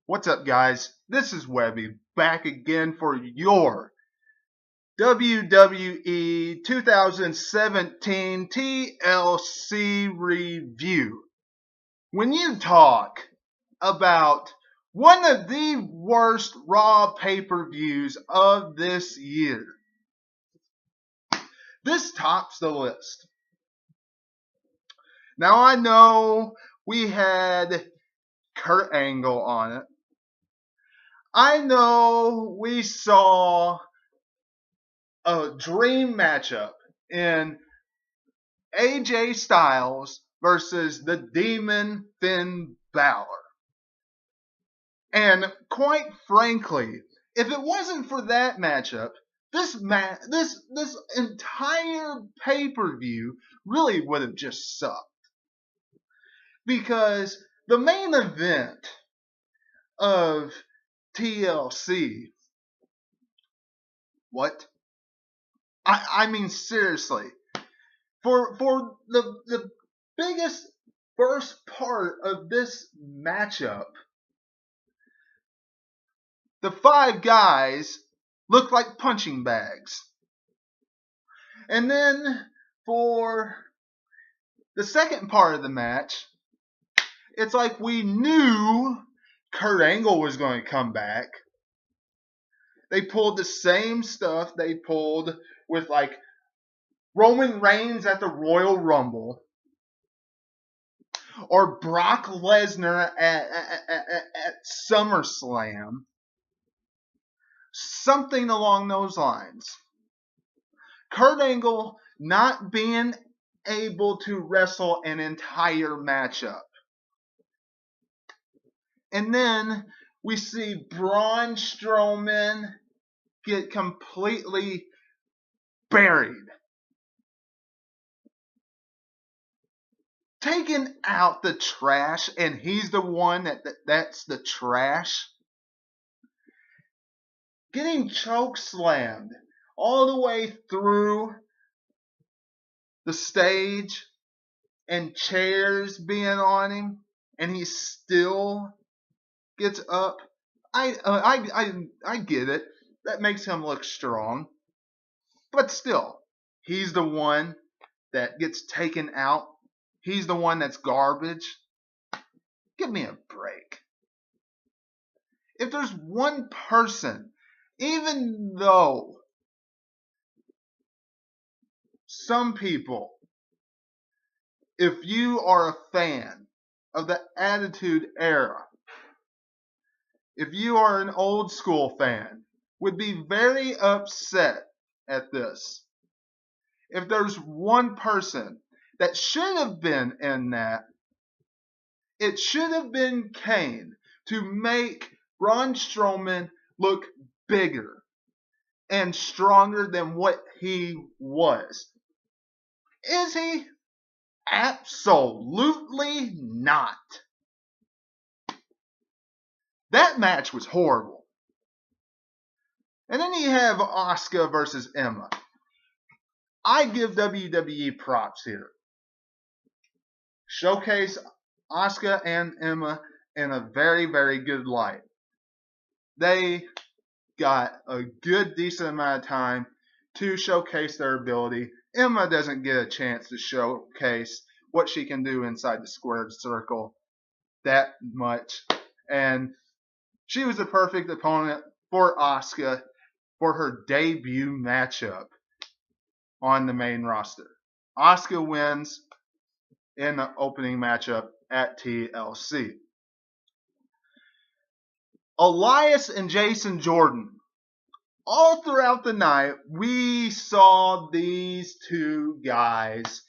What's up, guys? This is Webby back again for your WWE 2017 TLC review. When you talk about one of the worst Raw pay-per-views of this year, this tops the list. Now I know we had Kurt Angle on it. I know we saw a dream matchup in AJ Styles versus the Demon Finn Balor. And quite frankly, if it wasn't for that matchup, this entire pay-per-view really would have just sucked. Because the main event of TLC, what? I mean, seriously, for the biggest first part of this matchup, the five guys look like punching bags. And then for the second part of the match, it's like we knew Kurt Angle was going to come back. They pulled the same stuff they pulled with like Roman Reigns at the Royal Rumble, or Brock Lesnar at SummerSlam. Something along those lines. Kurt Angle not being able to wrestle an entire matchup. And then we see Braun Strowman get completely buried. Taking out the trash, and he's the one that's the trash. Getting choke slammed all the way through the stage and chairs being on him, and he still gets up. I get it. That makes him look strong. But still, he's the one that gets taken out. He's the one that's garbage. Give me a break. If there's one person, even though some people, if you are a fan of the Attitude Era, if you are an old school fan, would be very upset at this. If there's one person that should have been in that, it should have been Kane, to make Braun Strowman look bigger and stronger than what he was. Is he? Absolutely not. That match was horrible. And then you have Asuka versus Emma. I give WWE props here. Showcase Asuka and Emma in a very, very good light. They got a good, decent amount of time to showcase their ability. Emma doesn't get a chance to showcase what she can do inside the squared circle that much. And she was the perfect opponent for Asuka for her debut matchup on the main roster. Asuka wins in the opening matchup at TLC. Elias and Jason Jordan. All throughout the night, we saw these two guys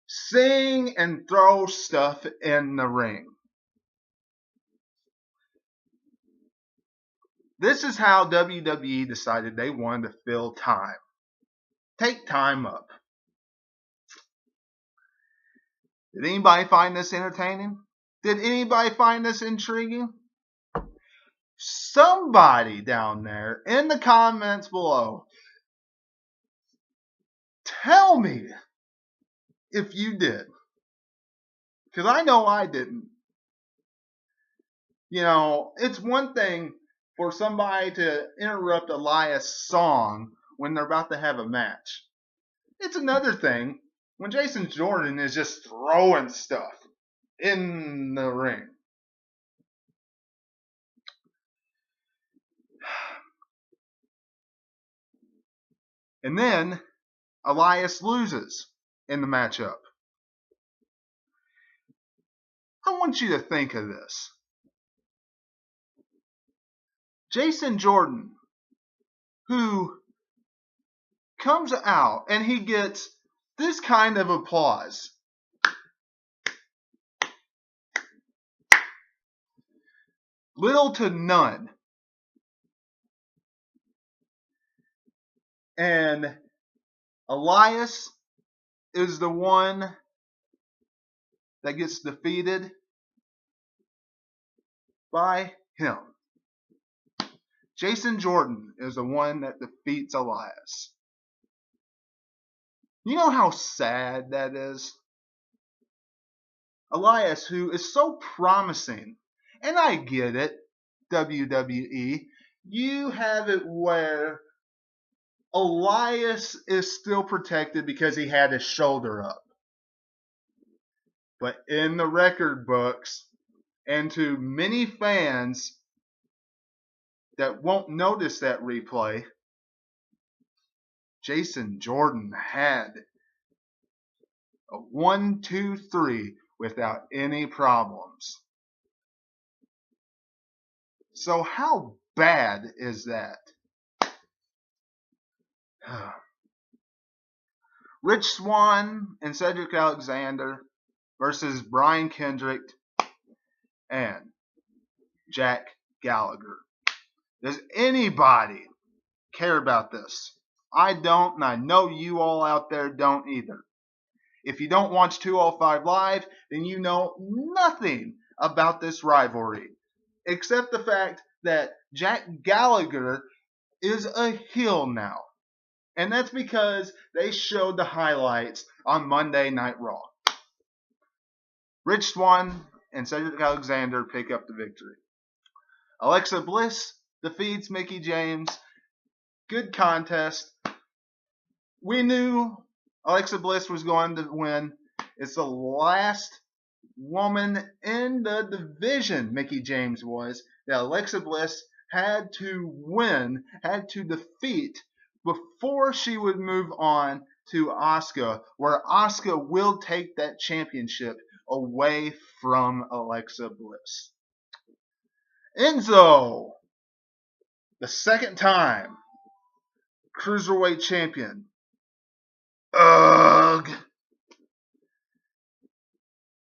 sing and throw stuff in the ring. This is how WWE decided they wanted to fill time. Take time up. Did anybody find this entertaining? Did anybody find this intriguing? Somebody down there in the comments below, tell me if you did. Because I know I didn't. It's one thing for somebody to interrupt Elias' song when they're about to have a match. It's another thing when Jason Jordan is just throwing stuff in the ring. And then Elias loses in the matchup. I want you to think of this. Jason Jordan, who comes out and he gets this kind of applause. Little to none. And Elias is the one that gets defeated by him. Jason Jordan is the one that defeats Elias. You know how sad that is? Elias, who is so promising, and I get it, WWE, you have it where Elias is still protected because he had his shoulder up. But in the record books, and to many fans that won't notice that replay, Jason Jordan had a 1, 2, 3 without any problems. So how bad is that? Rich Swann and Cedric Alexander versus Brian Kendrick and Jack Gallagher. Does anybody care about this? I don't, and I know you all out there don't either. If you don't watch 205 Live, then you know nothing about this rivalry, except the fact that Jack Gallagher is a heel now. And that's because they showed the highlights on Monday Night Raw. Rich Swann and Cedric Alexander pick up the victory. Alexa Bliss defeats Mickie James. Good contest. We knew Alexa Bliss was going to win. It's the last woman in the division, Mickie James was, that Alexa Bliss had to win, had to defeat before she would move on to Asuka, where Asuka will take that championship away from Alexa Bliss. Enzo, the second time Cruiserweight champion. Ugh.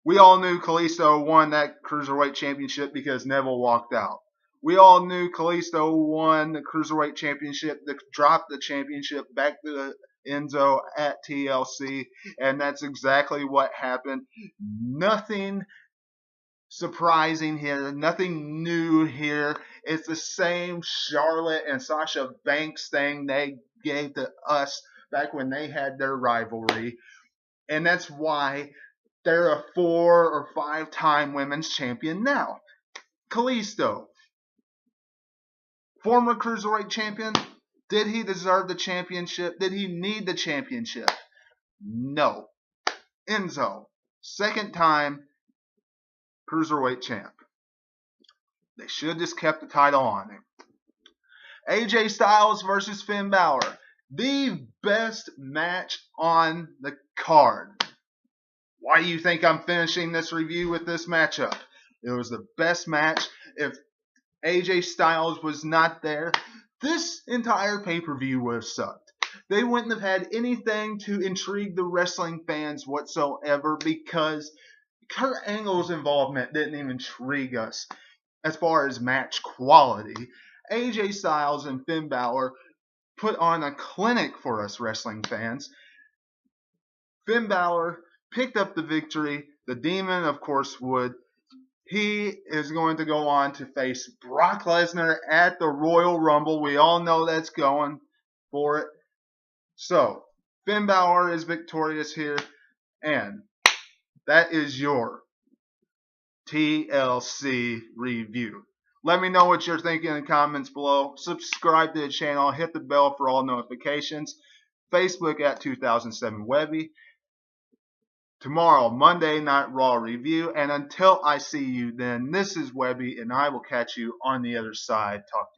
We all knew Kalisto won that Cruiserweight championship because Neville walked out. We all knew Kalisto won the Cruiserweight championship, dropped the championship back to Enzo at TLC, and that's exactly what happened. Nothing surprising here, nothing new here. It's the same Charlotte and Sasha Banks thing they gave to us back when they had their rivalry, and that's why they're a 4 or 5-time women's champion now. Kalisto, former Cruiserweight champion, did he deserve the championship? Did he need the championship? No. Enzo, second time Cruiserweight champ. They should have just kept the title on him. AJ Styles versus Finn Balor. The best match on the card. Why do you think I'm finishing this review with this matchup? It was the best match. If AJ Styles was not there, this entire pay-per-view would have sucked. They wouldn't have had anything to intrigue the wrestling fans whatsoever because Kurt Angle's involvement didn't even intrigue us as far as match quality. AJ Styles and Finn Balor put on a clinic for us wrestling fans. Finn Balor picked up the victory. The Demon, of course, would. He is going to go on to face Brock Lesnar at the Royal Rumble. We all know that's going for it. So, Finn Balor is victorious here. And that is your TLC review. Let me know what you're thinking in the comments below. Subscribe to the channel. Hit the bell for all notifications. Facebook at 2007 Webby. Tomorrow, Monday Night Raw review. And until I see you then, this is Webby, and I will catch you on the other side. Talk to you.